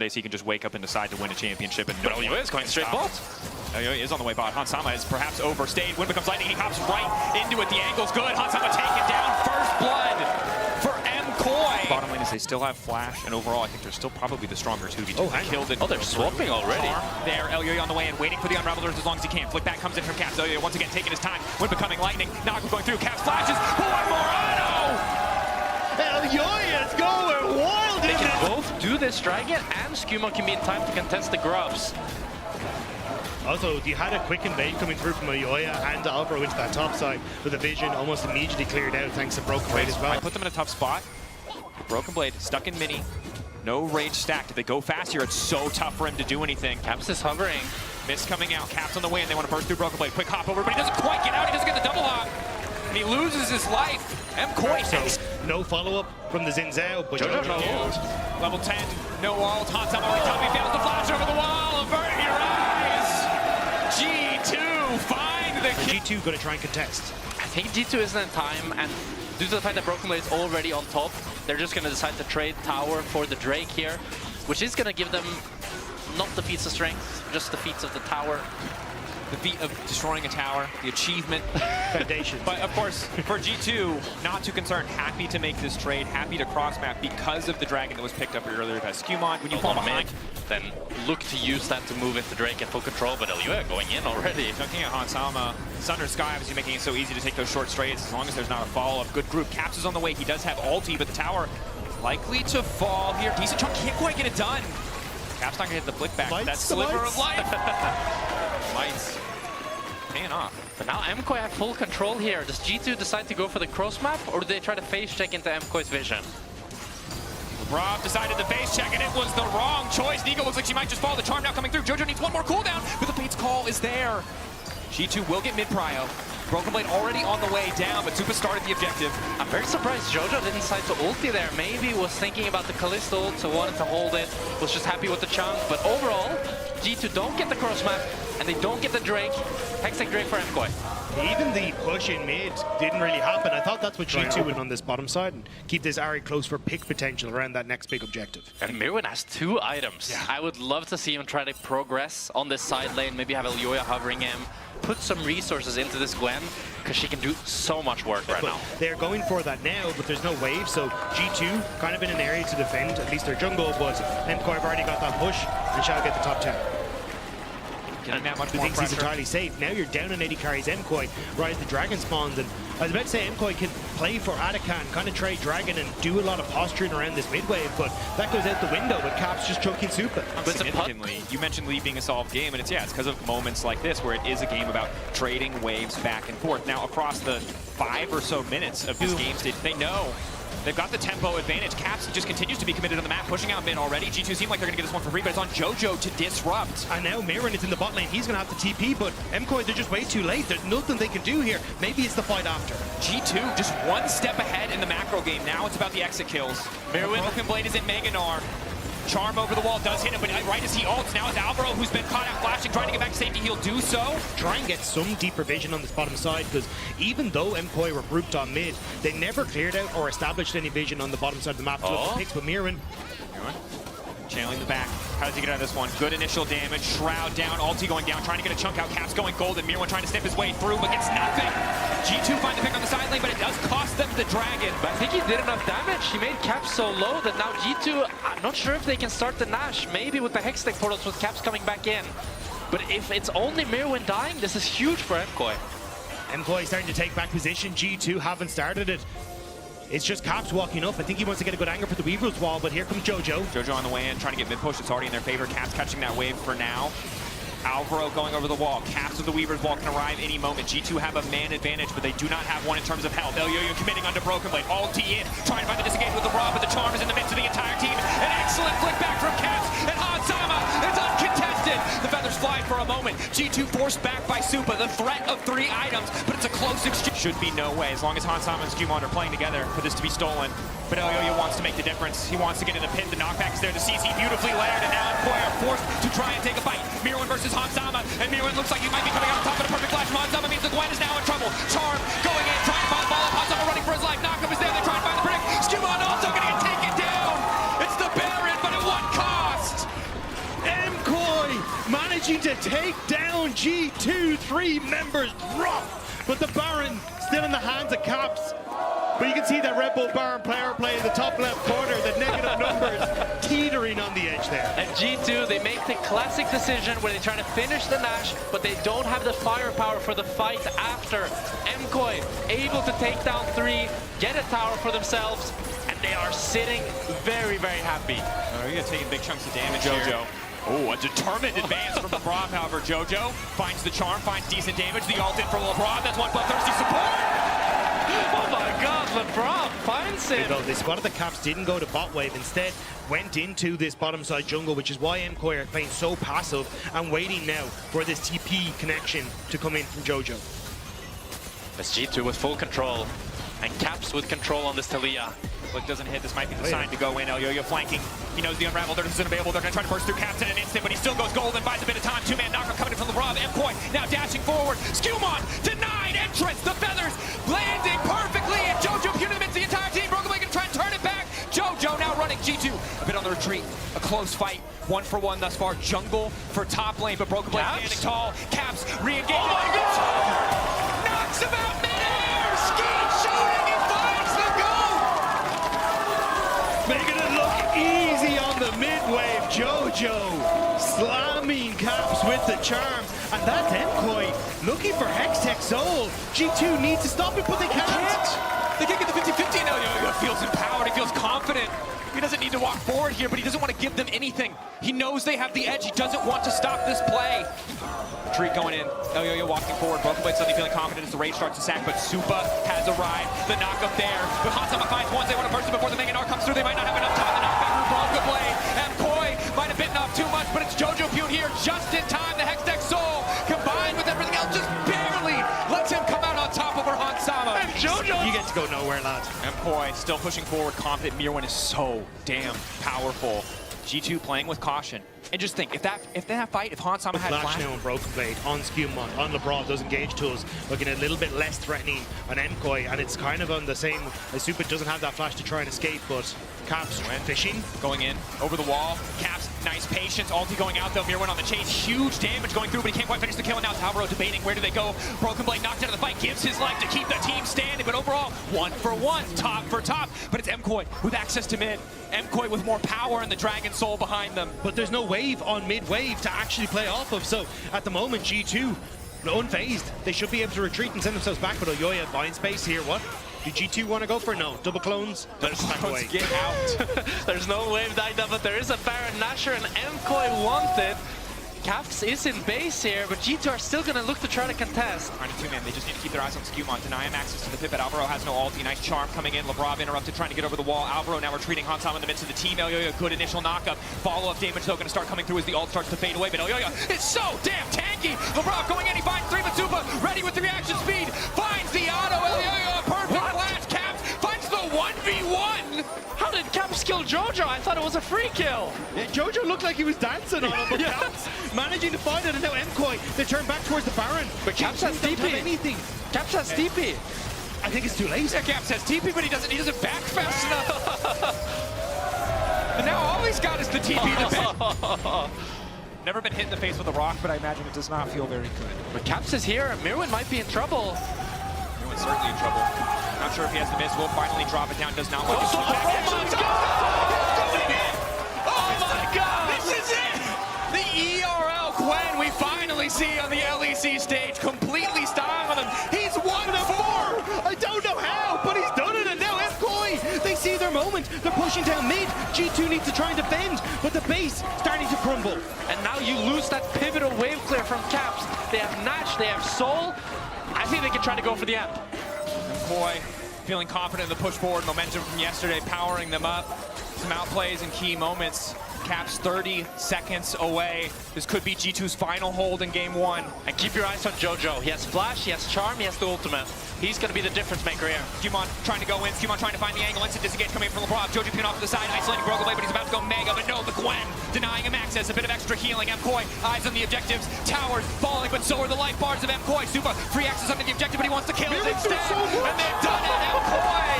So he can just wake up and decide to win a championship. And but LUA is going straight bot. LUA is on the way bot. Hansama is perhaps overstayed. When becomes lightning, he hops right into it. The angle's good. Hansama taken down. First blood for KOI. Bottom lane is they still have flash, and overall I think they're still probably the stronger 2v2. Oh, killed it. Oh, they're swapping already. There, LUA on the way and waiting for the unravelers as long as he can. Flick back comes in from Caps. LUA once again taking his time. When becoming lightning, Naga going through. Caps flashes. One more auto. LUA is going wild. They can both do this dragon, and Skuma can be in time to contest the grubs. Also, you had a quick invade coming through from Oyoya and Alvaro into that top side, with the vision almost immediately cleared out thanks to Broken Blade as well. I put them in a tough spot. Broken Blade stuck in mini. No rage stacked. If they go fast here, it's so tough for him to do anything. Caps is hovering. Mist coming out. Caps on the way, and they want to burst through Broken Blade. Quick hop over, but he doesn't quite get out. He doesn't get the double hop. And he loses his life. KOI. So, no follow-up from the Zinzao, but Jojo no. Level 10, no ult. Hansama on top. He fails to flash over the wall. Avert your eyes. G2 find the kill. G2 going to try and contest. I think G2 isn't in time, and due to the fact that Broken Blade is already on top, they're just going to decide to trade tower for the Drake here, which is going to give them not the feats of strength, just the feats of the tower. The feat of destroying a tower, the achievement. Foundation. But of course, for G2, not too concerned. Happy to make this trade, happy to cross-map because of the dragon that was picked up earlier by Skumon. When you fall behind, then look to use that to move into Drake at full control, but LUA going in already. Looking at Hansama, Sunder Sky obviously making it so easy to take those short straights as long as there's not a follow-up. Good group. Caps is on the way. He does have ulti, but the tower likely to fall here. Decent chunk, can't quite get it done. Caps not gonna hit the flick back. That sliver of life. Mites paying off. But now KOI have full control here. Does G2 decide to go for the cross map, or do they try to face check into KOI's vision? Rob decided to face check, and it was the wrong choice. Nico looks like she might just follow the charm now coming through. Jojo needs one more cooldown, but the Fate's call is there. G2 will get mid-prio. Broken Blade already on the way down, but Supa started the objective. I'm very surprised Jojo didn't decide to ulti there. Maybe was thinking about the Callisto ult, so wanted to hold it. Was just happy with the chunk, but overall, G2 don't get the cross map, and they don't get the Drake. Hextech Drake for KOI. Even the push in mid didn't really happen. I thought that's what G2 would on this bottom side and keep this Ari close for pick potential around that next big objective. And Mirwin has 2 items. Yeah. I would love to see him try to progress on this side lane, maybe have LUA hovering him, put some resources into this Gwen, because she can do so much work right now. They're going for that now, but there's no wave, so G2 kind of in an area to defend, at least their jungle, but KOI have already got that push and shall get the top 10. Getting that much Who more thinks pressure. he's entirely safe. Now you're down on 80 carries KOI, right as the dragon spawns, and I was about to say KOI can play for Atakan, kind of trade dragon and do a lot of posturing around this mid wave, but that goes out the window with Caps just chucking Supa. Significantly, you mentioned Lee being a solved game, and it's because of moments like this where it is a game about trading waves back and forth. Now, across the 5 or so minutes of this game stage, they know they've got the tempo advantage. Caps just continues to be committed on the map, pushing out mid already. G2 seem like they're going to get this one for free, but it's on Jojo to disrupt. And now Mirren is in the bot lane. He's going to have to TP, but KOI, they're just way too late. There's nothing they can do here. Maybe it's the fight after. G2 just one step ahead in the macro game. Now it's about the exit kills. Broken Blade is in Meganar. Charm over the wall does hit him, but right as he ults, now it's Alvaro who's been caught out flashing, trying to get back to safety. He'll do so. Try and get some deeper vision on this bottom side, because even though KOI were grouped on mid, they never cleared out or established any vision on the bottom side of the map to look for picks, but Mirren. Channeling the back. How does he get out of this one? Good initial damage. Shroud down. Ulti going down. Trying to get a chunk out. Caps going golden. Mirwan trying to snip his way through, but gets nothing. G2 find the pick on the side lane, but it does cost them the dragon. But I think he did enough damage. He made Caps so low that now G2, I'm not sure if they can start the Nash. Maybe with the Hextech portals with Caps coming back in. But if it's only Mirwin dying, this is huge for KOI. KOI starting to take back position. G2 haven't started it. It's just Caps walking up. I think he wants to get a good angle for the Weaver's wall, but here comes Jojo. Jojo on the way in, trying to get mid-push. It's already in their favor. Caps catching that wave for now. Alvaro going over the wall. Caps with the Weaver's wall can arrive any moment. G2 have a man advantage, but they do not have one in terms of health. Elyoyo committing onto Broken Blade. Ulti in, trying to find the disengage with the Rob, but the Charm is in the midst of the entire team. An excellent flick back from Caps, and Hansama is uncontested. The feathers fly for a moment. G2 forced back by Supa. The threat of 3 items, but it's a close exchange. Should be no way, as long as Hansama and Skumon are playing together, for this to be stolen. But Elyoyo wants to make the difference. He wants to get in the pit. The knockback is there. The CC beautifully layered, and now KOI are forced to try and take a fight. Mirwin versus Hansama, and Mirwin looks like he might be coming out on top, but a perfect flash from Hansama means the Gwen is now in trouble. Charm going in, trying to find the ball up. Hansama running for his life. Knockup is there. They're trying to find the brick. Skumon also going to get taken down. It's the Baron, but at what cost? managing to take down G2. 3 members drop, but the Baron still in the hands of Caps. But you can see that Red Bull Baron player play in the top left corner, the negative numbers teetering on the edge there. And G2, they make the classic decision where they try to finish the Nash, but they don't have the firepower for the fight after. MKOI able to take down 3, get a tower for themselves, and they are sitting very, very happy. You're taking big chunks of damage, Jojo. Oh, a determined advance from LeBron, however. Jojo finds the charm, finds decent damage. The ult in for LeBron. That's one bloodthirsty support. Oh my God, LeBron finds him. They spotted the Caps, didn't go to bot wave, instead went into this bottom side jungle, which is why MKOI are playing so passive and waiting now for this TP connection to come in from Jojo. That's G2 with full control, and Caps with control on this Talia. Look, doesn't hit. This might be the sign to go in. Elyoyo flanking. He knows the unravel. They're just unavailable. They're going to try to burst through Caps in an instant, but he still goes gold and buys a bit of time. 2-man knockup coming in from LeBron. MKOI now dashing forward. Skewmon denied entrance. The feathers landing perfectly, and Jojo puniments the entire team. Broken Blade going to try and turn it back. Jojo now running. G2 a bit on the retreat. A close fight. 1-for-1 thus far. Jungle for top lane, but Broken Blade standing tall. Caps re-engaging. Oh my God! Knocks him out midair. Skeet shooting and finds the goal. Making it look easy on the mid-wave. Jojo slamming Caps with the charm. And that's MKOI looking for Hextech Soul. G2 needs to stop it, but they can't. They can't get the 50-50 now. Elyoyo feels empowered. He feels confident. He doesn't need to walk forward here, but he doesn't want to give them anything. He knows they have the edge. He doesn't want to stop this play. Retreat going in. Elyoyo walking forward. Broken Blade suddenly feeling confident as the rage starts to sack, but Supa has arrived. The knockup there. But Hansama finds one. They want to burst it before the Mega Narc comes through. They might not have enough time. The knockback from Broken Blade. MKOI might have bitten off too much, but it's Jojo Pune here just in time. The Hextech Soul combined with everything else just barely lets him come out on top over Hansama. And Jojo, You get to go nowhere, lad. MKOI still pushing forward, confident. Mirwin is so damn powerful. G2 playing with caution. And just think, if that fight, if Hansama had Flash flash now on Broken Blade, on Skewmon, on LeBron, those engage tools looking a little bit less threatening on MKOI, and it's kind of on the same, as Super doesn't have that flash to try and escape, but Caps fishing. going in, over the wall. Caps, nice patience. Ulti going out though. Mirwin on the chase. Huge damage going through, but he can't quite finish the kill. And now it's Alvaro debating where do they go. Broken Blade knocked out of the fight, gives his life to keep the team standing, but overall, 1-for-1, top for top. But it's MKOI with access to mid. MKOI with more power and the Dragon Soul behind them. But there's no wave on mid-wave to actually play off of, so at the moment, G2, unfazed. They should be able to retreat and send themselves back, but Elyoyo buying space here. What? Do G2 want to go for? No. Double clones? Let's get out. there's no wave died up, but there is a Baron Nashor, and MKOI wanted. Caps is in base here, but G2 are still going to look to try to contest. Trying to 2-man, they just need to keep their eyes on Skewmon, deny him access to the pit, but Alvaro has no ulti. Nice charm coming in. LeBron interrupted, trying to get over the wall. Alvaro now retreating. Hansama in the midst of the team. Elyoyo, good initial knockup. Follow-up damage, though, going to start coming through as the ult starts to fade away, but Elyoyo is so damn tanky. LeBron going in, he finds 3, but Supa ready with the reaction speed. Finds the auto. Elyoyo, a perfect flash. Caps finds the 1v1. How did Caps kill Jojo? I thought it was a free kill. Yeah, Jojo looked like he was dancing on him, but Caps managing to find it, and now MKOI, they turn back towards the Baron. But Caps has don't have TP. anything. Caps has TP. I think it's too late. Yeah, Caps has TP, but he doesn't back fast enough. And now all he's got is the TP to back. Never been hit in the face with a rock, but I imagine it does not feel very good. But Caps is here. Mirwin might be in trouble. Mirwin's certainly in trouble. Not sure if he has the miss. Will finally drop it down. Does not want to Oh my God! This is it! The ERL Gwen we finally see on the LEC stage, completely styling on him. He's 1-4! I don't know how, but he's done it, and now MKOI, they see their moment. They're pushing down mid. G2 needs to try and defend, but the base starting to crumble. And now you lose that pivotal wave clear from Caps. They have Nash, they have Soul. I think they can try to go for the end. MKOI feeling confident in the push forward momentum from yesterday, powering them up. Some outplays in key moments. Caps 30 seconds away. This could be G2's final hold in game 1. And keep your eyes on Jojo. He has Flash, he has Charm, he has the ultimate. He's going to be the difference maker here. Skewmon trying to go in. Skewmon trying to find the angle. Instant disengage coming in from LeBron. Jojo Pune off to the side, isolating Broken Blade, but he's about to go mega. But no, the Gwen denying him access. A bit of extra healing. MKOI eyes on the objectives. Towers falling, but so are the life bars of MKOI. Supa free access under the objective, but he wants to kill it instead. And they've done it. MKOI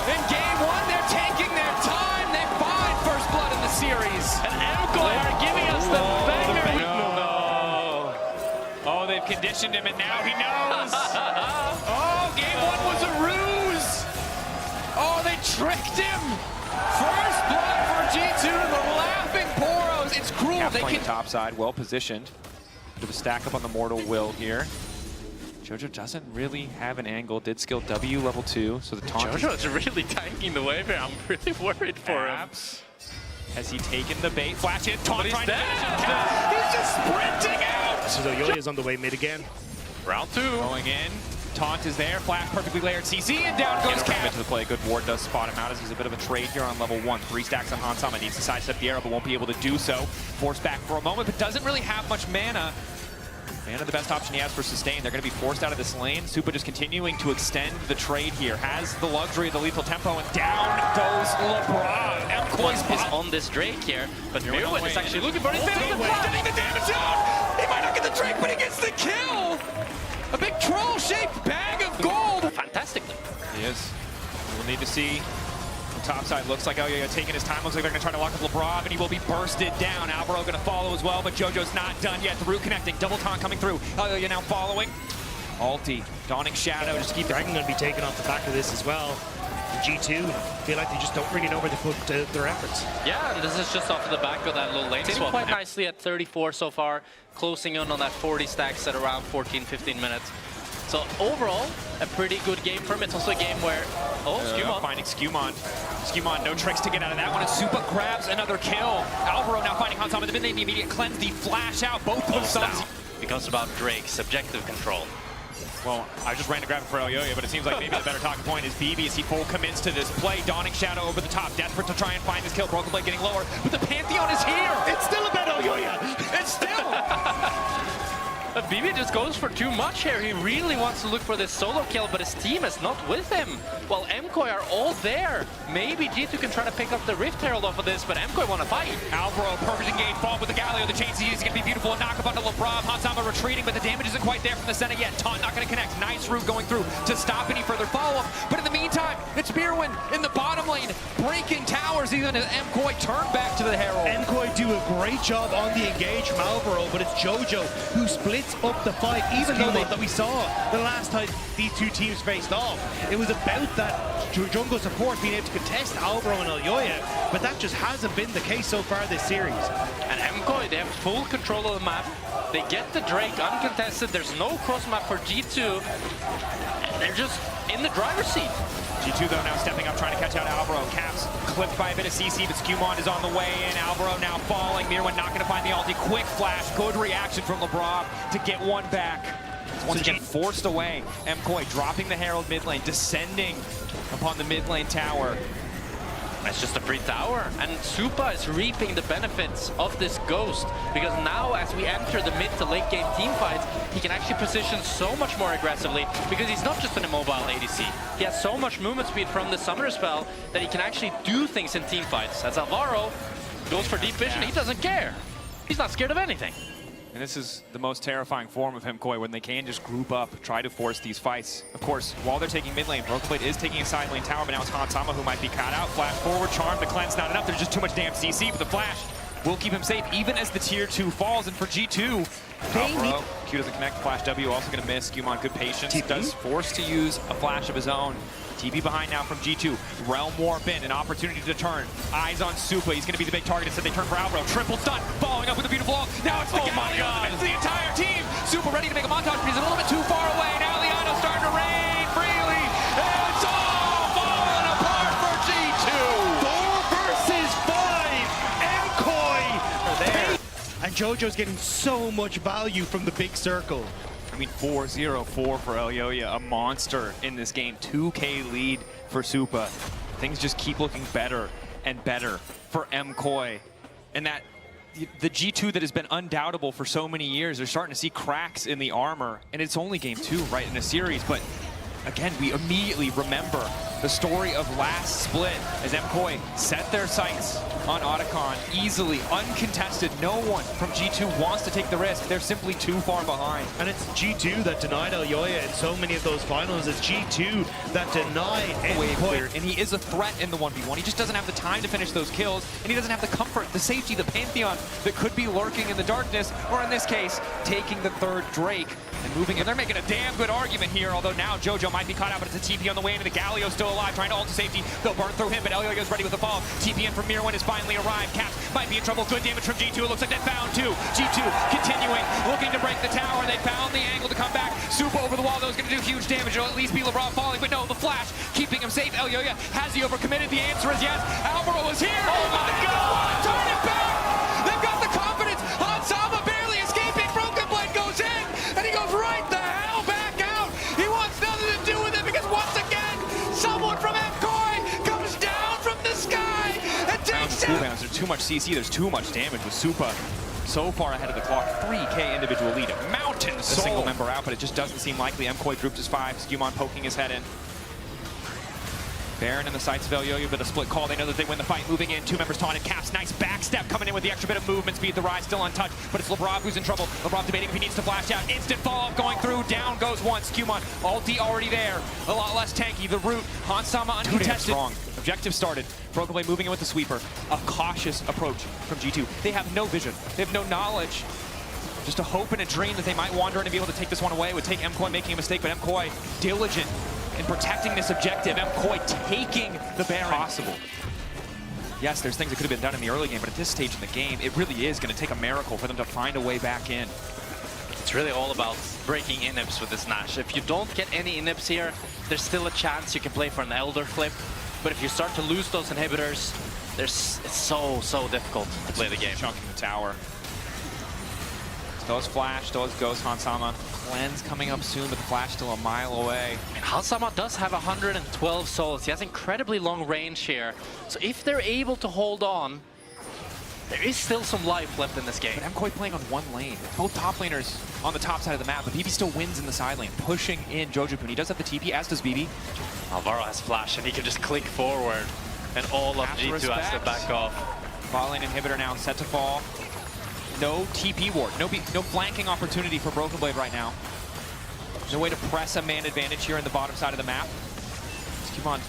in game 1, they're taking their time. They find first blood in the series. And MKOI are giving us the banger. No. they've conditioned him, and now he knows. Oh, game one was a ruse. Oh, they tricked him. First blood for G2, the laughing Poros. It's cruel. Cap They playing can top side, well positioned. Bit of a stack up on the Mortal Will here. Jojo doesn't really have an angle. Did skill W level 2, so the taunt. Jojo's really tanking the wave here. I'm really worried for him. Has he taken the bait? Flash it, taunt trying to dead. finish it. He's just sprinting out. So Yoya's on the way mid again. Round 2. Going in. Taunt is there. Flash perfectly layered CC, and down goes Cap. Into the play. Good ward does spot him out as he's a bit of a trade here on level 1. 3 stacks on Hansama. Needs to sidestep the arrow, but won't be able to do so. Forced back for a moment, but doesn't really have much mana. Mana the best option he has for sustain. They're going to be forced out of this lane. Supa just continuing to extend the trade here. Has the luxury of the lethal tempo, and down goes LeBron. One is on this Drake here, but Mirwin is actually looking for it. Getting the damage out! He might not get the Drake, but he gets the kill! A big troll-shaped bag of gold! Fantastically. He is. We'll need to see. The top side looks like Elyoya taking his time. Looks like they're going to try to lock up LeBron, and he will be bursted down. Alvaro going to follow as well, but Jojo's not done yet. The root connecting. Double taunt coming through. Elyoya now following. Alti, Dawning Shadow. Just keep Dragon going to be taken off the back of this as well. G2 feel like they just don't really know where to put their efforts. Yeah, and this is just off the back of that little lane swap. Quite nicely at 34 so far, closing in on that 40 stacks at around 14-15 minutes. So overall, a pretty good game for him. It's also a game where, Skewmon. Finding Skewmon. Skewmon, no tricks to get out of that one. And Supa grabs another kill. Alvaro now finding Hansama in the mid lane. The immediate cleanse, the flash out. Both of them stuns. Becomes about Drake's subjective control. Well, I just ran to grab it for Elyoya, but it seems like maybe the better talking point is BB as he full commits to this play. Dawning Shadow over the top, desperate to try and find this kill. Broken Blade getting lower, but the Pantheon is here! It's still about Elyoya! It's still! But BB just goes for too much here. He really wants to look for this solo kill, but his team is not with him. While MKOI are all there. Maybe G2 can try to pick up the Rift Herald off of this, but MKOI want to fight. Alvaro, perfect engage, fall with the Galio. The chain CG is going to be beautiful. A knock up onto LeBron. Hansama retreating, but the damage isn't quite there from the center yet. Taunt not going to connect. Nice route going through to stop any further follow-up. But in the meantime, it's Mirwin in the bottom lane, breaking towers, even as MKOI turn back to the Herald. MKOI do a great job on the engage from Alvaro, but it's Jojo who splits up the fight, even though that we saw the last time these two teams faced off. It was about that jungle support being able to contest Alvaro and Elyoya, but that just hasn't been the case so far this series. And MKOI, they have full control of the map. They get the Drake uncontested. There's no cross map for G2. And they're just in the driver's seat. G2 though now stepping up, trying to catch out Alvaro. Caps clipped by a bit of CC, but Skewmon is on the way in. Alvaro now falling. Mirwin not going to find the ulti. Quick flash, good reaction from LeBron to get one back. Once again forced away. MKOI dropping the Herald mid lane, descending upon the mid lane tower. That's just a free tower, and Supa is reaping the benefits of this Ghost, because now as we enter the mid to late game team fights, he can actually position so much more aggressively, because he's not just an immobile ADC. He has so much movement speed from the Summoner spell that he can actually do things in team fights. As Alvaro goes for deep vision, he doesn't care. He's not scared of anything. And this is the most terrifying form of MKOI, when they can just group up, try to force these fights. Of course, while they're taking mid lane, Broken Blade is taking a side lane tower, but now it's Hansama who might be caught out. Flash forward, charm, the cleanse not enough. There's just too much damn CC, but the flash will keep him safe, even as the tier 2 falls. And for G2, Q doesn't connect. Flash W also going to miss. Skewmon, good patience. Does force to use a flash of his own. TB behind now from G2. Realm Warp in, an opportunity to turn. Eyes on Supa. He's going to be the big target. Instead, they turn for Alvaro. Triple stun, following up with a beautiful ult. Now it's the Galio. It's the entire team. Supa ready to make a montage, but he's a little bit too far away. Now Liano's starting to rain freely. And it's all falling apart for G2. 4 versus 5. MKOI are there. And Jojo's getting so much value from the big circle. I mean, 4-0-4 for Elyoya, a monster in this game. 2K lead for Supa. Things just keep looking better and better for MKOI. And that the G2 that has been undoubtable for so many years, they're starting to see cracks in the armor. And it's only game 2, right, in a series. But again, we immediately remember the story of last split as MKOI set their sights on Otacon, easily, uncontested. No one from G2 wants to take the risk. They're simply too far behind. And it's G2 that denied Elyoya in so many of those finals. It's G2 that denied Wave clear, endpoint. and he is a threat in the 1v1. He just doesn't have the time to finish those kills, and he doesn't have the comfort, the safety, the Pantheon that could be lurking in the darkness, or in this case, taking the third Drake and moving in. They're making a damn good argument here, although now Jojo might be caught out, but it's a TP on the way into. The Galio's still alive, trying to ult to safety. They'll burn through him, but Elyoya's ready with the fall. TP in from Mirwin has finally arrived. Caps might be in trouble. Good damage from G2. It looks like they found two. G2 continuing, looking to break the tower. They found the angle to come back. Super over the wall, though, is going to do huge damage. It'll at least be LeBron falling, but no, the flash keeping him safe. Elyoya, has he overcommitted? The answer is yes. Alvaro is here. Oh my God! Turn it back! They've got the confidence. Hansama barely escaping. Broken Blade goes in, and he goes right the hell back out. He wants nothing to do with it because once again, someone from KOI comes down from the sky and takes him. Cooldowns, there's too much CC, there's too much damage with Supa. So far ahead of the clock, 3K individual lead. Mountain Soul. A single member out, but it just doesn't seem likely. KOI grouped as 5. Skewmon poking his head in. Baron in the sights of Elyoya with a split call. They know that they win the fight. Moving in, 2 members taunted. Caps, nice backstep coming in with the extra bit of movement speed. The Rise still untouched, but it's Lebrov who's in trouble. Lebrov debating if he needs to flash out. Instant fall going through. Down goes one. Skewmon, ulti already there. A lot less tanky. The root, Hansama uncontested. Strong. Objective started. Broken Blade moving in with the sweeper. A cautious approach from G2. They have no vision. They have no knowledge. Just a hope and a dream that they might wander in and be able to take this one away. It would take KOI making a mistake, but KOI diligent in protecting this objective. KOI taking the Baron. Possible. Yes, there's things that could have been done in the early game, but at this stage in the game, it really is going to take a miracle for them to find a way back in. It's really all about breaking inhibs with this Nash. If you don't get any inhibs here, there's still a chance you can play for an Elder flip. But if you start to lose those inhibitors, it's so difficult to play the game. Chunking the tower. Still has Flash, still has Ghost, Hansama. Cleanse coming up soon, but the Flash still a mile away. And Hansama does have 112 souls. He has incredibly long range here. So if they're able to hold on, there is still some life left in this game. But KOI playing on one lane. Both top laners on the top side of the map, but BB still wins in the side lane, pushing in Jojopun. He does have the TP, as does BB. Alvaro has Flash, and he can just click forward, and all of G2 has to back off. Bot lane inhibitor now set to fall. No TP ward, no flanking opportunity for Broken Blade right now. No way to press a man advantage here in the bottom side of the map. Come on.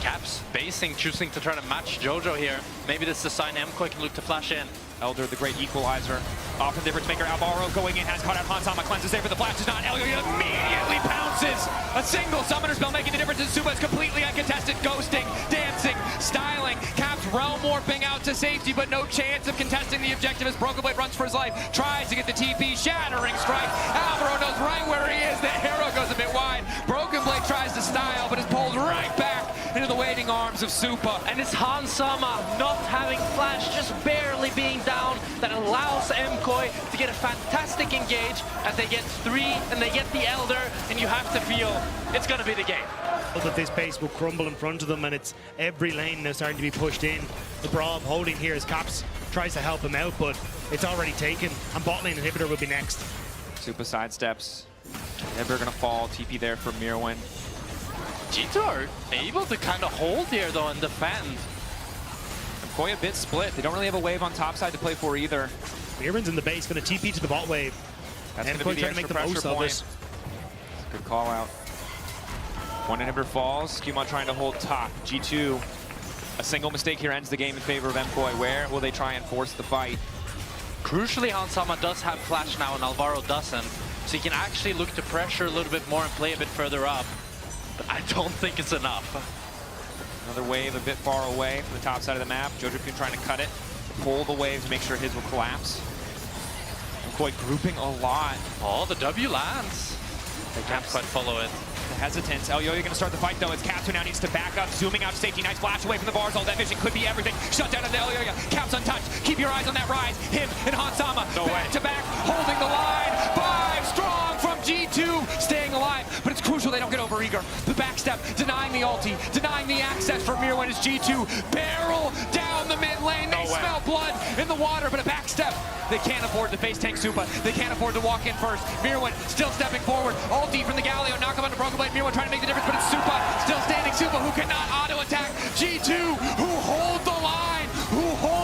Caps basing, choosing to try to match Jojo here. Maybe this is a sign KOI can look to flash in. Elder, the great equalizer. Often difference maker. Alvaro going in, has caught out Hansama. Cleanses there, but the flash is not. Elyoya immediately pounces. A single summoner spell making the difference. And Supa is completely uncontested. Ghosting, dancing, styling. Caps realm warping out to safety, but no chance of contesting the objective as Broken Blade runs for his life. Tries to get the TP, shattering strike. Alvaro knows right where he is. The arrow goes a bit wide. Broken Blade tries to style, but is pulled right back into the waiting arms of Supa. And it's Hansama not having flash, just barely being down, that allows KOI to get a fantastic engage as they get 3 and they get the Elder, and you have to feel it's going to be the game. That this base will crumble in front of them, and it's every lane now starting to be pushed in. The Brav holding here as Caps tries to help him out, but it's already taken, and bot lane inhibitor will be next. Supa sidesteps. Never gonna fall. TP there for Mirwin. G2 are able to kind of hold here though and defend. KOI a bit split. They don't really have a wave on top side to play for either. Mirwin's in the base, going to TP to the bot wave. That's and going to be the trying to extra make the most pressure of point. it. Good call out. One inhibitor falls. Skewmon trying to hold top. G2, a single mistake here ends the game in favor of KOI. Where will they try and force the fight? Crucially, Hansama does have flash now and Alvaro doesn't. So he can actually look to pressure a little bit more and play a bit further up. But I don't think it's enough. Another wave a bit far away from the top side of the map. Jojopun trying to cut it. Pull the wave to make sure his will collapse. KOI grouping a lot. Oh, the W lands. They can't quite follow it. The hesitance. Elyoya going to start the fight though. It's Caps who now needs to back up. Zooming out to safety. Nice flash away from the bars. All that vision could be everything. Shut down into Elyoya. Caps untouched. Keep your eyes on that Rise. Him and Hansama. No back way. to back. Holding the line. 5 strong from G2. Staying alive. But it's crucial they don't get over eager. The backstep. Denying the ulti. Denying the access for Mirwin as G2 barrel down the mid lane. They smell blood in the water, but a backstep. They can't afford to face tank Supa. They can't afford to walk in first. Mirwin still stepping forward. Ulti from the Galio. Knock him onto Broken Blade. Mirwin trying to make the difference, but it's Supa still standing. Supa who cannot auto attack. G2 who hold the line. Who hold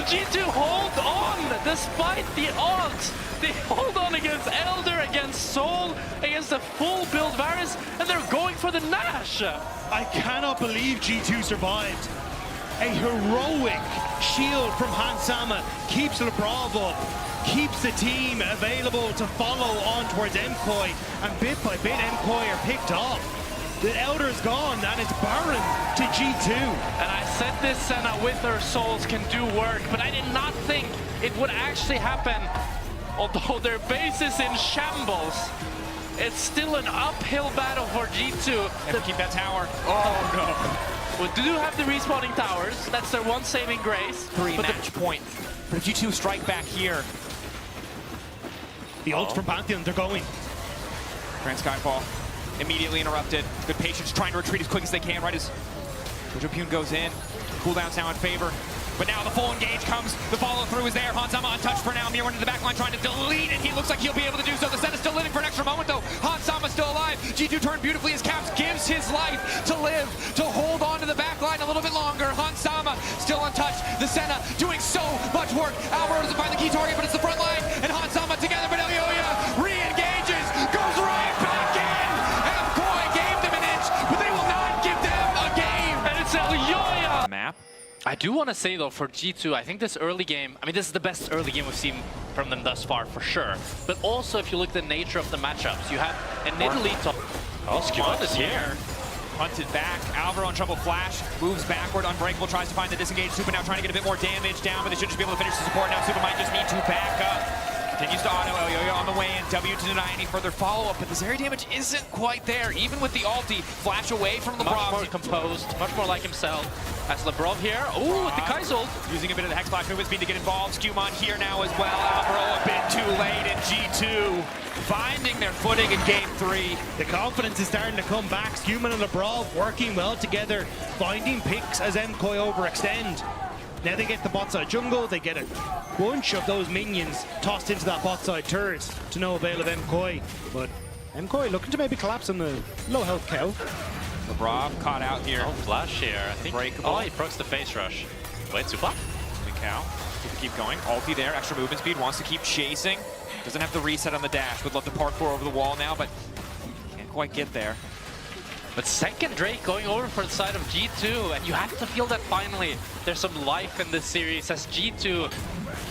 G2 hold on despite the odds. They hold on against Elder, against Soul, against the full build Varus, and they're going for the Nash. I cannot believe G2 survived. A heroic shield from Hansama keeps LeBron up, keeps the team available to follow on towards MKOI, and bit by bit MKOI are picked off. The Elder's gone, and it's barren to G2. And I said this Senna with her souls can do work, but I did not think it would actually happen. Although their base is in shambles, it's still an uphill battle for G2. They keep that tower. Oh, no. We do have the respawning towers. That's their one saving grace. Three match point. But if G2 strike back here. The ult from Pantheon, they're going. Grand Skyfall immediately interrupted. Good patience, trying to retreat as quick as they can, right as Jojopyun goes in. Cooldown's now in favor. But now the full engage comes. The follow-through is there. Hansama untouched for now. Mira into the backline trying to delete it. He looks like he'll be able to do so. The set is still living for an extra moment, though. Hansama still alive. G2 turned beautifully as Caps gives his life to live, to hold on to the backline a little bit longer. Hansama still untouched. The Senna doing so much work. Alvaro doesn't find the key target, but it's the front line. And Hansama together, but Elyoya re-engages, goes right back in. MKOI gave them an inch, but they will not give them a game. And it's Elyoya! Map. I do want to say, though, for G2, I think this early game, I mean, this is the best early game we've seen from them thus far, for sure. But also, if you look at the nature of the matchups, you have an Italy top. Oh, Skewon is here. Hunted back. Alvaro in trouble. Flash moves backward. Unbreakable tries to find the disengaged. Super now trying to get a bit more damage down, but they should just be able to finish the support. Now Super might just need to back up. Continues to auto. Elyoya on the way in. W to deny any further follow-up, but this area damage isn't quite there. Even with the ulti, Flash away from LeBron. Much more composed, much more like himself. As LeBron here. Ooh, with the Kai'Sul. Using a bit of the Hex Flash movement speed to get involved. Skewon here now as well. Alvaro a bit too late, and G2 finding their footing in game 3. The confidence is starting to come back. Skewon and LeBron working well together, finding picks as MKOI overextend. Now they get the bot side jungle, they get a bunch of those minions tossed into that bot side turret to no avail of MKOI. But MKOI looking to maybe collapse on the low health cow. LeBron caught out here. Oh, Flash here. I think. Breakable. Oh, he procs the face rush. Wait, Super? Big cow. Keep going. Ulti there. Extra movement speed. Wants to keep chasing. Doesn't have the reset on the dash. Would love to parkour over the wall now, but can't quite get there. But second Drake going over for the side of G2, and you have to feel that finally there's some life in this series as G2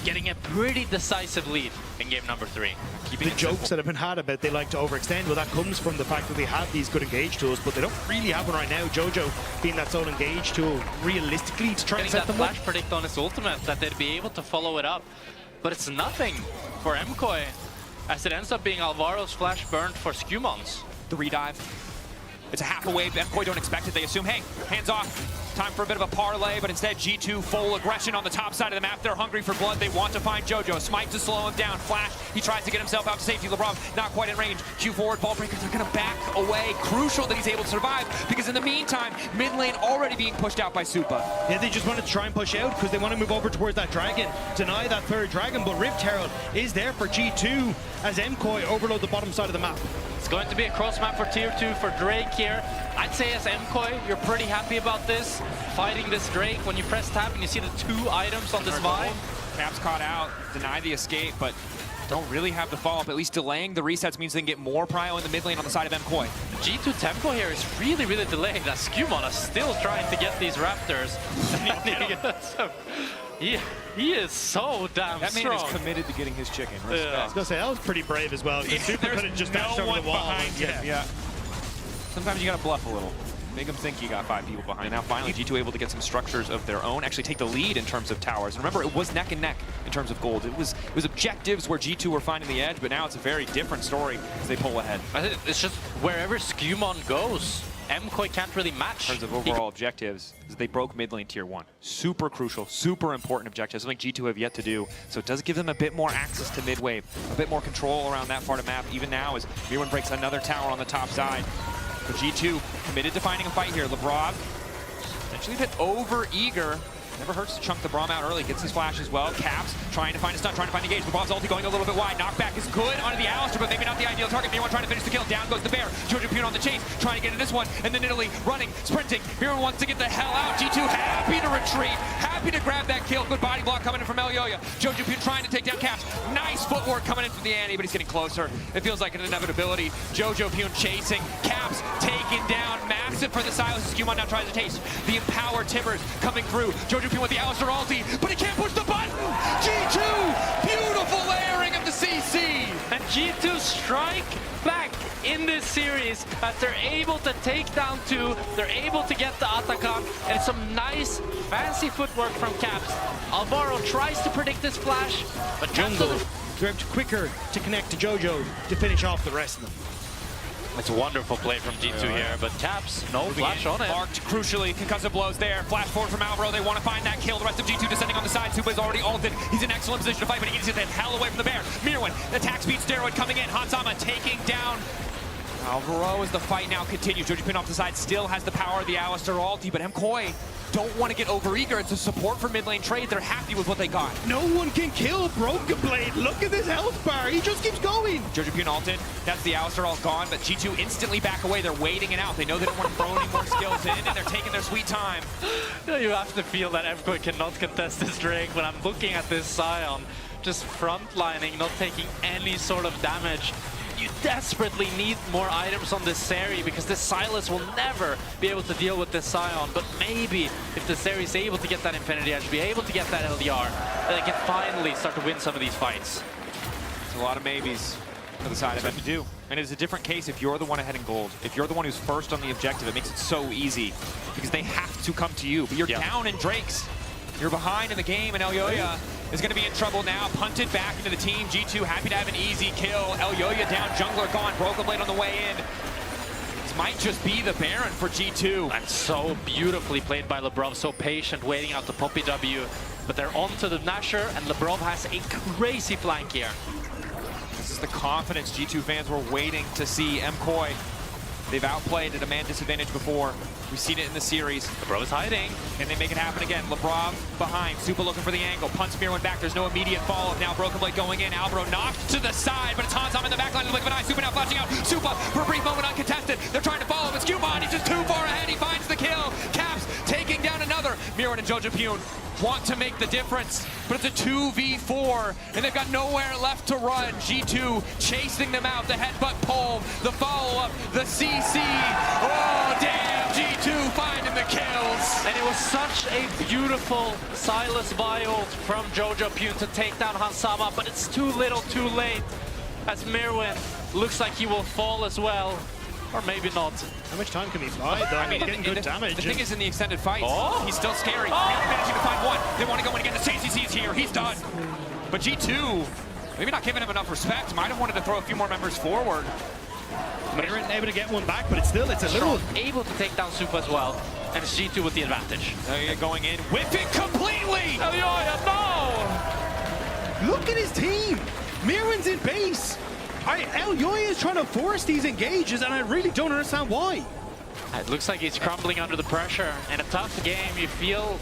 getting a pretty decisive lead in game number 3. The jokes that have been had about they like to overextend, well, that comes from the fact that they have these good engage tools, but they don't really have one right now. Jojo being that sole engage tool realistically to try and set them up. Flash predict on his ultimate that they'd be able to follow it up, but it's nothing for MKOI as it ends up being Alvaro's flash burned for Skewon's. The redive. It's a half a wave. MKOI don't expect it. They assume, hey, hands off. Time for a bit of a parlay, but instead G2 full aggression on the top side of the map. They're hungry for blood. They want to find Jojo. Smite to slow him down. Flash, he tries to get himself out to safety. LeBron not quite in range. Q forward, ball breakers are gonna back away. Crucial that he's able to survive, because in the meantime, mid lane already being pushed out by Supa. Yeah, they just wanted to try and push out because they want to move over towards that dragon, deny that third dragon, but Rift Herald is there for G2 as MKOI overload the bottom side of the map. It's going to be a cross map for tier 2 for Drake here. I'd say as MKOI, you're pretty happy about this. Fighting this Drake, when you press tab and you see the 2 items on this vibe. Caps caught out, deny the escape, but don't really have the follow-up. At least delaying the resets means they can get more prio in the mid lane on the side of MKOI. G2 tempo here is really, really delayed as Skewon is still trying to get these Raptors. He is so damn that strong. man is committed to getting his chicken. Respect. I was going to say, that was pretty brave as well, because Super could have just dashed over the wall. Yeah. Sometimes you got to bluff a little. Make them think you got 5 people behind. And now finally, G2 able to get some structures of their own, actually take the lead in terms of towers. And remember, it was neck and neck in terms of gold. It was objectives where G2 were finding the edge, but now it's a very different story as they pull ahead. I think it's just wherever Skewon goes, MKOI can't really match. In terms of overall objectives, they broke mid lane tier 1. Super crucial, super important objectives, something G2 have yet to do. So it does give them a bit more access to mid wave, a bit more control around that part of map, even now as Mirwin breaks another tower on the top side. But G2 committed to finding a fight here. LeBron potentially a bit over-eager. Never hurts to chunk the Braum out early. Gets his flash as well. Caps trying to find a stun, trying to find engage. LeBron's ulti going a little bit wide. Knockback is good onto the Alistair, but maybe not the ideal target. Mirwin trying to finish the kill. Down goes the bear. Jojopyun on the chase, trying to get in this one. And then Italy running, sprinting. Mirwin wants to get the hell out. G2 happy to retreat. Happy happy to grab that kill. Good body block coming in from Elyoya. Jojopyun trying to take down Caps. Nice footwork coming in from the Annie, but he's getting closer. It feels like an inevitability. Jojopyun chasing. Caps taken down. Massive for the Silas. Skumon now tries to taste the empowered Timbers coming through. Jojopyun with the Alistar ulti, but he can't push the button. G2, beautiful layering of the CC. And G2 strike back in this series as they're able to take down 2, they're able to get the Atakan, and some nice, fancy footwork from Caps. Alvaro tries to predict this flash, but Jungle grabbed quicker to connect to Jojo to finish off the rest of them. It's a wonderful play from G2 here, but Caps, no flash on it. Marked crucially, concussive blows there. Flash forward from Alvaro, they want to find that kill. The rest of G2 descending on the side. Supa is already ulted. He's in excellent position to fight, but he needs to get the hell away from the bear. Mirwin, attack speed steroid coming in. Hansama taking down Alvaro as the fight now continues. Jojopyun off the side still has the power of the Alistar ulti, but MKOI don't want to get overeager. It's a support for mid lane trade. They're happy with what they got. No one can kill Broken Blade. Look at this health bar. He just keeps going. Jojopyun ulted. That's the Alistar ult gone, but G2 instantly back away. They're waiting it out. They know they don't want to throw any more skills in, and they're taking their sweet time. You have to feel that MKOI cannot contest this Drake. When I'm looking at this Sion, just frontlining, not taking any sort of damage. You desperately need more items on this Seri because this Silas will never be able to deal with this Sion. But maybe if the Seri is able to get that Infinity Edge, be able to get that LDR, then they can finally start to win some of these fights. It's a lot of maybes for the side of it to do. And it's a different case if you're the one ahead in gold. If you're the one who's first on the objective, it makes it so easy because they have to come to you. But you're down in Drakes. You're behind in the game, and Elyoya is going to be in trouble now. Punted back into the team. G2 happy to have an easy kill. Elyoya down, jungler gone, Broken Blade on the way in. This might just be the Baron for G2. And so beautifully played by Lebrov, so patient, waiting out the Poppy W. But they're onto the Nasher, and Lebrov has a crazy flank here. This is the confidence G2 fans were waiting to see. MKOI, they've outplayed at a man disadvantage before. We've seen it in the series. Lebrov is hiding. And they make it happen again. Lebrov behind. Supa looking for the angle. Punts Mirwin back. There's no immediate follow-up. Now Broken Blade going in. Alvaro knocked to the side, but it's Hansam in the back line. Look at an eye. Supa now flashing out. Supa for a brief moment uncontested. They're trying to follow, but Skumon, he's just too far ahead. He finds the kill. Caps taking down another. Mirwin and Jojopyun want to make the difference, but it's a 2v4, and they've got nowhere left to run. G2 chasing them out. The headbutt pull, the follow-up, the CC. Oh, damn. G2 finding the kills. And it was such a beautiful Silas ult from Jojopyun to take down Hansama, but it's too little, too late, as Mirwin looks like he will fall as well. Or maybe not. How much time can he buy, though? I mean, getting good damage. The thing is, in the extended fights, he's still scary. Oh. They're managing to find one. They want to go in again. The CCC's here. He's done. But G2, maybe not giving him enough respect. Might have wanted to throw a few more members forward. They weren't able to get one back, but it's a little... Able to take down Supa as well. And it's G2 with the advantage. Going in. Whip it completely! Elyoya, no! Look at his team! Mirwin's in base! Elyoya is trying to force these engages, and I really don't understand why. It looks like he's crumbling under the pressure. In a tough game, you feel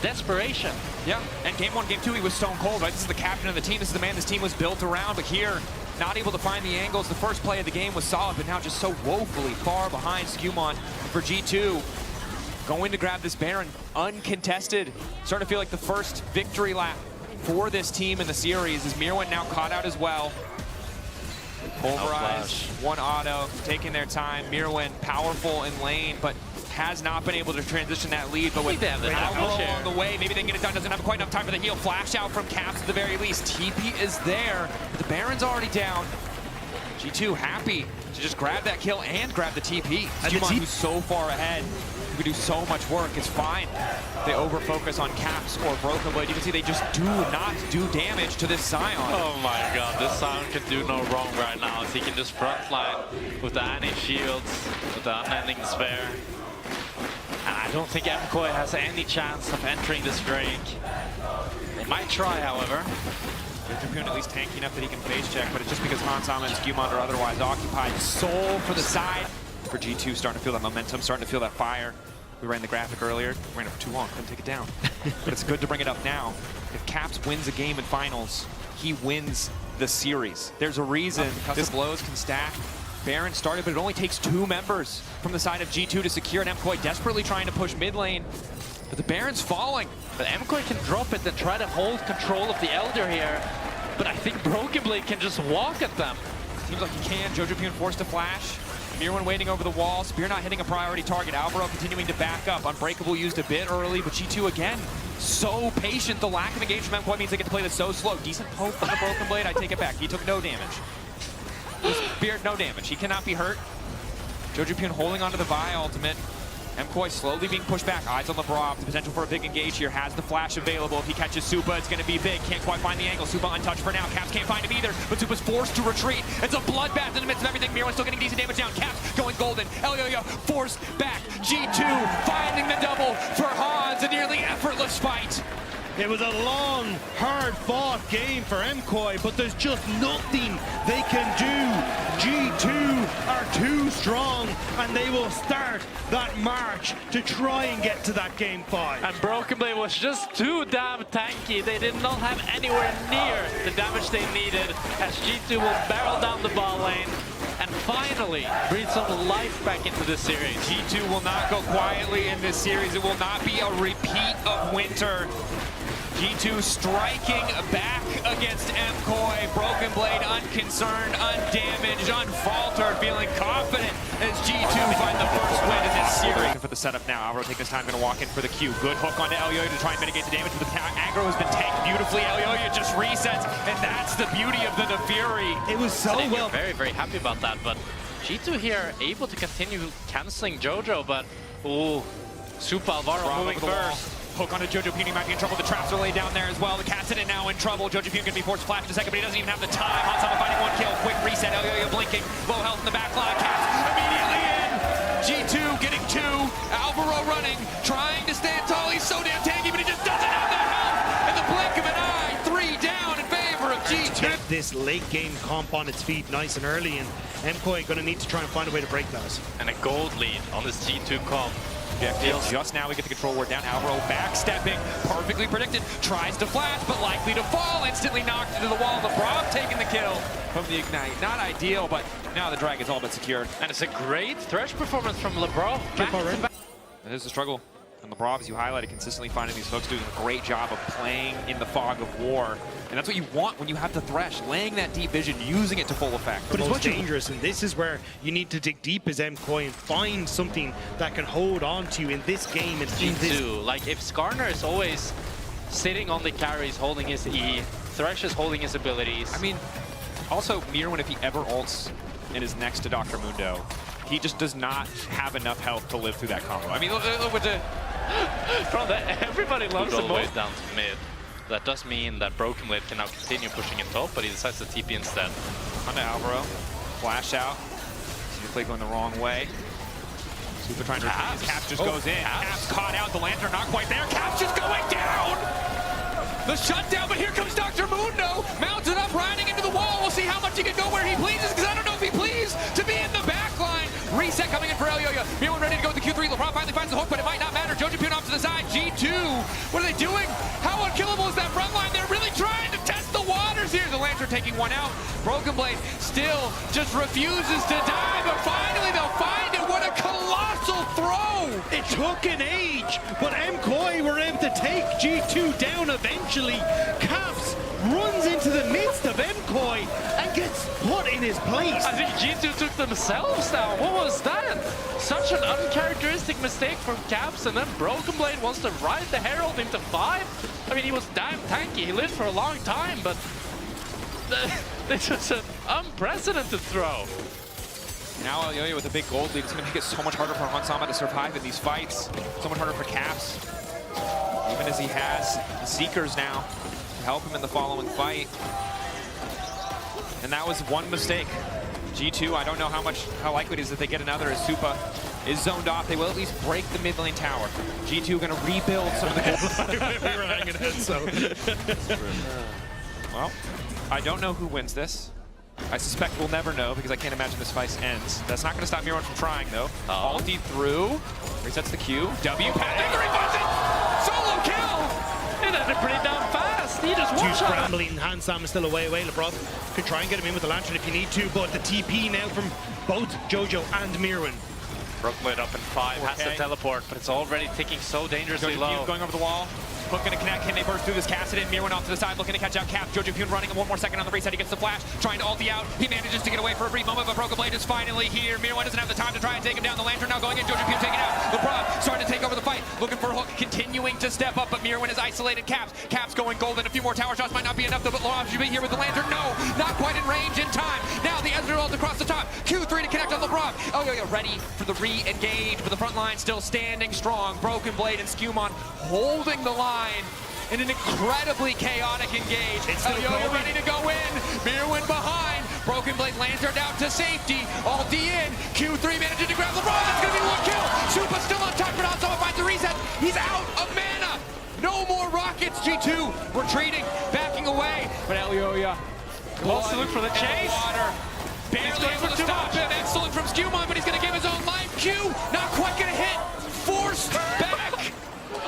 desperation. Yeah, and game 1, game 2, he was stone cold, right? This is the captain of the team. This is the man this team was built around, but here, not able to find the angles. The first play of the game was solid, but now just so woefully far behind Skumon for G2. Going to grab this Baron, uncontested. Starting to feel like the first victory lap for this team in the series as Mirwin now caught out as well. Pulverize, one auto, taking their time. Mirwin, powerful in lane, but has not been able to transition that lead. But with Alvaro on the way, maybe they can get it done. Doesn't have quite enough time for the heal. Flash out from Caps at the very least. TP is there, but the Baron's already down. G2 happy to just grab that kill and grab the TP. Skumon, who's so far ahead, who can do so much work, is fine. They over-focus on Caps or Broken Blade. You can see they just do not do damage to this Sion. Oh my god, this Sion can do no wrong right now. He can just frontline with the Annie shields, with the unending despair. And I don't think MKOI has any chance of entering this Drake. They might try, however. Jojopyun at least tanky enough that he can face check, but it's just because Hansama and Skumon are otherwise occupied. Soul for the side. For G2, starting to feel that momentum, starting to feel that fire. We ran the graphic earlier. We ran it for too long, couldn't take it down. But it's good to bring it up now. If Caps wins a game in finals, he wins the series. There's a reason this blows can stack. Baron started, but it only takes 2 members from the side of G2 to secure, and MKOI desperately trying to push mid lane. But the Baron's falling. But MKOI can drop it and try to hold control of the Elder here. But I think Broken Blade can just walk at them. Seems like he can. Jojo being forced to flash. Mirwin waiting over the wall. Spear not hitting a priority target. Alvaro continuing to back up. Unbreakable used a bit early, but G2 again, so patient. The lack of engagement from MKOI means they get to play this so slow. Decent poke from the Broken Blade. I take it back. He took no damage. Spear, no damage. He cannot be hurt. Jojo Pyun holding onto the Vi ultimate. MKOI slowly being pushed back. Eyes on LeBron. The potential for a big engage here. Has the flash available. If he catches Supa, it's going to be big. Can't quite find the angle. Supa untouched for now. Caps can't find him either, but Supa's forced to retreat. It's a bloodbath in the midst of everything. Mirwin still getting decent damage down. Caps going golden. Elyoyo forced back. G2 finding the double for Hans. A nearly effortless fight. It was a long, hard-fought game for MKOI, but there's just nothing they can do. G2 are too strong, and they will start that march to try and get to that game 5. And Broken Blade was just too damn tanky. They did not have anywhere near the damage they needed, as G2 will barrel down the ball lane and finally breathe some life back into this series. G2 will not go quietly in this series. It will not be a repeat of Winter. G2 striking back against MKOI. Broken Blade unconcerned, undamaged, unfaltered, feeling confident as G2 find the first win in this series. For the setup now, Alvaro taking his time, going to walk in for the Q. Good hook onto Elyoyo to try and mitigate the damage, but the aggro has been tanked beautifully. Elyoyo just resets, and that's the beauty of the Fury. It was so well. Very, very happy about that, but G2 here able to continue canceling Jojo, but ooh, Supa Alvaro moving first. Hook onto Jojo Pyun, he might be in trouble. The traps are laid down there as well. The Cassidy now in trouble. Jojo Pyun gonna be forced to flash in a second, but he doesn't even have the time. Hansama finding one kill. Quick reset. Elyoyo blinking. Low health in the back line. Caps immediately in. G2 getting 2. Alvaro running, trying to stand tall. He's so damn tanky, but he just doesn't have the health. In the blink of an eye, 3 down in favor of G2. Get this late game comp on its feet nice and early, and MKOI gonna need to try and find a way to break that. And a gold lead on this G2 comp. Just now we get the control ward down. Alvaro backstepping, perfectly predicted. Tries to flash, but likely to fall. Instantly knocked into the wall. LeBron taking the kill from the Ignite. Not ideal, but now the Dragon's all but secured. And it's a great Thresh performance from LeBron. It is a struggle. And LeBron, as you highlighted, consistently finding these hooks, doing a great job of playing in the fog of war. And that's what you want when you have the Thresh, laying that deep vision, using it to full effect. But it's much dangerous, and this is where you need to dig deep as MKOI and find something that can hold on to you in this game. And G2, like if Skarner is always sitting on the carries, holding his E, Thresh is holding his abilities. I mean, also Mirwin, if he ever ults and is next to Dr. Mundo, he just does not have enough health to live through that combo. I mean, look at the... From that, everybody loves him all the way down to mid. That does mean that Broken Blade can now continue pushing it top, but he decides to TP instead. Onto Alvaro. Flash out. Play going the wrong way. Supa trying to retreat. Caps just goes in. Caps caught out. The Lantern not quite there. Caps just going down! The shutdown, but here comes Dr. Mundo. Mounted up, riding into the wall. We'll see how much he can go where he pleases, because I don't know if he pleases to be in the back line. Reset coming in for Elyoyo. Mirwin ready to go with the Q3. LeBron finally finds the hook, but it might not matter. Jojo Pyun off to the side. G2, what are they doing? How unkillable is that front line? They're really trying to test the waters here. The Lantern taking one out. Broken Blade still just refuses to die, but finally they'll find it. What a colossal throw! It took an age, but MKOI were able to take G2 down eventually. Caps runs into the midst of MKOI and gets put in his place. I think G2 took themselves down. What was that? Such an uncharacteristic mistake from Caps, and then Broken Blade wants to ride the Herald into 5. I mean, he was damn tanky. He lived for a long time, but this is an unprecedented throw. Now Elyoyo with a big gold lead. It's going to make it so much harder for Hansama to survive in these fights. So much harder for Caps. Even as he has the Seekers now to help him in the following fight. And that was one mistake. G2, I don't know how likely it is that they get another as Supa is zoned off. They will at least break the mid lane tower. G2 going to rebuild some of the gold. We were hanging out, so. Well, I don't know who wins this. I suspect we'll never know because I can't imagine this fight ends. That's not going to stop Mirwin from trying, though. Ulti through. Resets the Q. W. Victory button! Solo kill! It ended pretty damn fast. He just Two one-shot. scrambling. Hansam is still away. LeBron could try and get him in with the Lantern if you need to, but the TP now from both Jojo and Mirwin. Broken Blade up in 5, has to teleport, but it's already ticking so dangerously low. Going over the wall. Hook gonna connect. Can they burst through this Kassadin? Mirwin off to the side, looking to catch out Cap. Jojo running 1 more second on the reset. He gets the flash, trying to ulti out. He manages to get away for a brief moment, but Broken Blade is finally here. Mirwin doesn't have the time to try and take him down. The Lantern now going in. Jojo taking out. LeBron starting to take over the fight, looking for Hook, continuing to step up, but Mirwin is isolated. Caps going golden. A few more tower shots might not be enough, though, but LeBron should be here with the Lantern. No, not quite in range in time. Now the Ezreal ult across the top. Q3 to connect on LeBron. Oh, yeah, ready for the re-engage, but the front line still standing strong. Broken Blade and Skumon holding the line in an incredibly chaotic engage. Yo-Yo ready to go in. Mirwin behind. Broken Blade Lantern out to safety. Ulti in. Q3 managing to grab LeBron. That's going to be 1 kill. Supa still on top, but Hansama finds the reset. He's out of mana. No more rockets. G2 retreating, backing away. But Elioya Wants to look for the chase. Barely able to stop him. Excellent from Skumon, but he's going to give his own life. Q not quite going to hit. Forced back.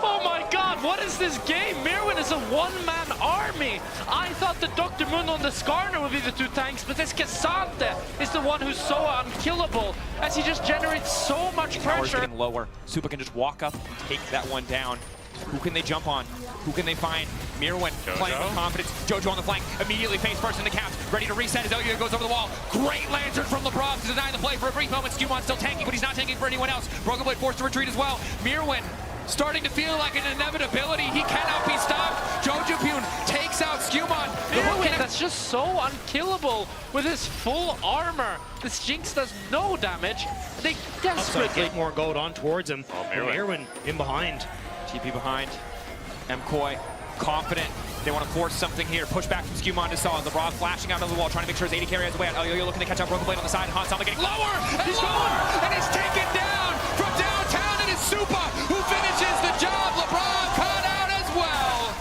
Oh my god, what is this game? Mirwin is a one-man army. I thought the Dr. Moon on the Skarner would be the 2 tanks, but this Cassante is the one who's so unkillable, as he just generates so much pressure. Getting lower. Supa can just walk up and take that one down. Who can they jump on? Who can they find? Mirwin playing with confidence. Jojo on the flank, immediately face first in the Caps, ready to reset as Elio goes over the wall. Great Lantern from LeBron to deny the play for a brief moment. Skumon still tanking, but he's not tanking for anyone else. Broken Blade forced to retreat as well. Mirwin starting to feel like an inevitability. He cannot be stopped. Jojo takes out Skumon. Mirwin, that's just so unkillable with his full armor. This Jinx does no damage. They desperately get more gold on towards him. Mirwin in behind. TP behind. MKOI confident. They want to force something here. Push back from Skumon to Solid. LeBron flashing out of the wall, trying to make sure his AD carry has way out. Elio looking to catch out Broken Blade on the side. Hansama getting lower and lower, and he's taken down from downtown. It is Supa who finishes the job. LeBron caught out as well.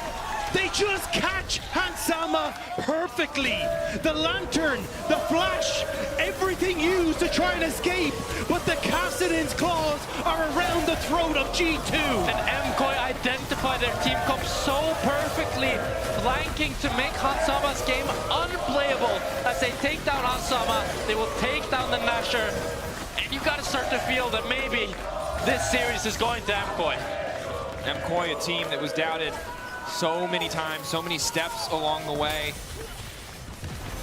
They just catch Hansama perfectly. The Lantern, the flash, everything used to try and escape, but the Kassadin's claws are around the throat of G2. And MKOI identify their team comp so perfectly, flanking to make Hansama's game unplayable. As they take down Hansama, they will take down the Nasher, and you gotta start to feel that maybe this series is going to MKOI. MKOI, a team that was doubted so many times, so many steps along the way.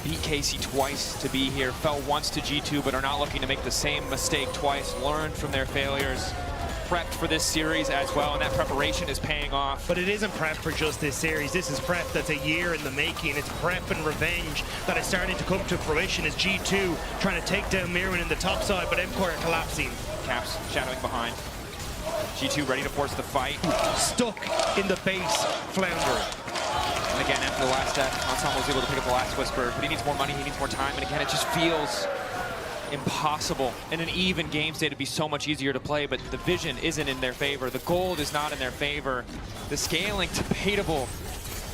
Beat KC twice to be here, fell once to G2, but are not looking to make the same mistake twice. Learned from their failures, prepped for this series as well, and that preparation is paying off. But it isn't prep for just this series. This is prep that's a year in the making. It's prep and revenge that is starting to come to fruition as G2 trying to take down Mirwin in the top side, but MKOI are collapsing. Caps shadowing behind. G2 ready to force the fight. Stuck in the base, floundering. And again, after the last death, Hansama was able to pick up the last Whisper, but he needs more money, he needs more time, and again, it just feels impossible in an even game state. It'd be so much easier to play, but the vision isn't in their favor. The gold is not in their favor. The scaling debatable,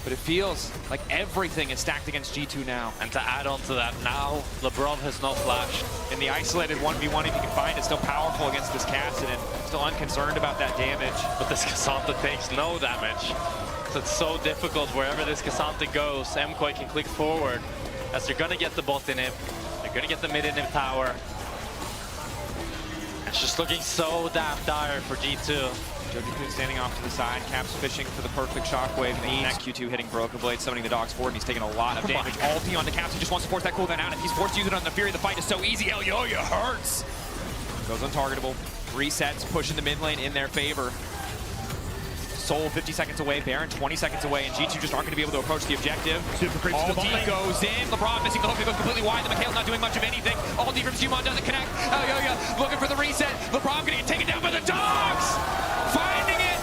but it feels like everything is stacked against G2 now. And to add on to that, now LeBron has no flash. In the isolated 1v1, if you can find it, still powerful against this Kassadin. Still unconcerned about that damage. But this Cassante takes no damage. So it's so difficult wherever this Cassante goes. MKOI can click forward as they're gonna get the bot in him. They're gonna get the mid in him tower. It's just looking so damn dire for G2. Jojo standing off to the side, Caps fishing for the perfect shockwave. That Q2 hitting Broken Blade, summoning the dogs forward, and he's taking a lot of damage. Ulti onto Caps, he just wants to force that cooldown out. If he's forced to use it on the Fury, the fight is so easy. Elioya hurts. Goes untargetable. Resets, pushing the mid lane in their favor. Soul 50 seconds away, Baron 20 seconds away, and G2 just aren't going to be able to approach the objective. Super creeps to the bot lane. goes in, LeBron missing the hook, it goes completely wide, the Mikhail's not doing much of anything. Ulti from Skumon doesn't connect. Elioya looking for the reset. LeBron going to get taken down by the dogs! Finding it!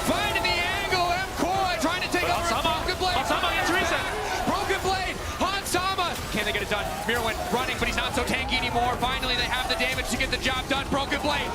Finding the angle, MKOI trying to take over Broken Blade. Hansama gets reset. Broken Blade, Hansama. Can they get it done? Mirwin running, but he's not so tanky anymore. Finally, they have the damage to get the job done. Broken Blade